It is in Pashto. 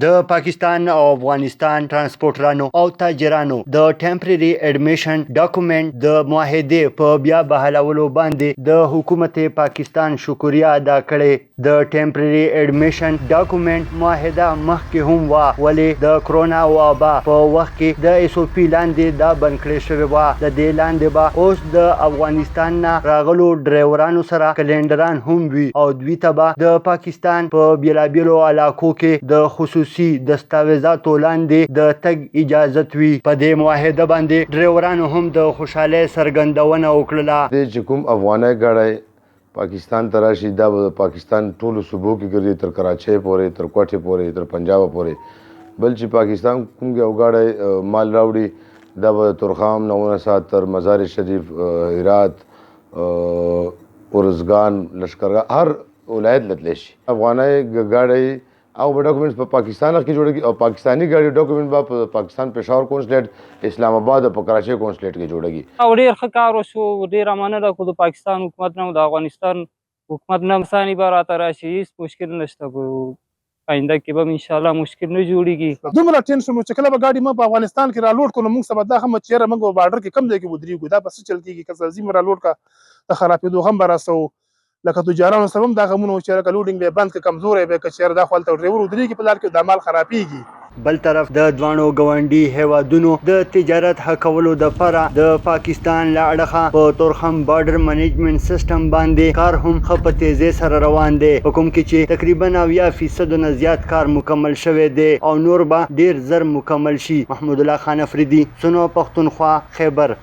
د پاکستان او افغانستان ترانسپورټرانو او تاجرانو د ټمپرري اډمیشن ډاکومنټ د معاهدې په بیا بحالولو باندې د حکومت پاکستان شکریه ادا کړې. د ټمپرري اډمیشن ډاکومنټ معاهده مخکې هم وه، ولې د کرونا وبا په وخت کې د ایس او پی لاندې دا بند کړې شوې وه. د دې لاندې به اوس د افغانستان نه راغلو ډرایورانو سره کلینډران هم وي او دوی ته به د پاکستان په بېلابېلو علاقو کې د خصوصي دستاویزاتو لاندې د تګ اجازت وي. په دې معاهده باندې ډرایورانو هم د خوشحالۍ څرګندونه وکړله. چې کوم افغاني ګاډی پاکستان ته راشي دا به د پاکستان ټولو صوبو کې ګرځي، تر کراچۍ پورې، تر کوټې پورې، تر پنجاب پورې. بل چې پاکستان کوم یو ګاډی مال راوړي دا به ترخام نونه سات تر مزار شریف، هرات، ارزګان، لشکرګاه هر ولایت لتلی شي. افغاني ګاډی او به ډاکومنټس په پاکستان کې جوړېږي او پاکستاني ګاډي ډاکومنټ به په پاکستان پېښور کونسلیټ، اسلام آباد او په کراچۍ کونسلیټ کې جوړېږي. او ډېر ښه کار وشو، ډېره مننه کو د پاکستان حکومت نه، د افغانستان حکومت نه. ثاني به راته راشي، هېڅ مشکل نشته. آینده کې به انشاءالله مشکل نه جوړېږي. دومره ټینشن و چې کله به ګاډي موږ په افغانستان کې رالوډ کړو نو موږ څه به دا هم چې یاره موږ په بارډر کې کم ځای کې ودرېږو، دا به څه چل کېږي. که ځي مو رالوډ کړه د خرابېدو غم به راسوو. لکه تجارانو سره هم دا غمونه و چې یاره که لوډینګ به یې بند کړه، کمزوری به یې کړه چې یاره دا خو هلته ډرایور ودرېږي په لار کې دا مال خرابېږي. بل طرف د دواړو ګاونډي هیوادونو د تجارت ښه کولو دپاره د پاکستان له اړخه په تورخم بارډر منیجمنټ سیسټم باندې کار هم ښه په تیزۍ سره روان دی، په کوم کې چې تقریبا 90% نه زیات کار مکمل شوی دی او نور به ډیر زر مکمل شي. محمود الله خان افریدي، سنو پښتونخوا، خیبر.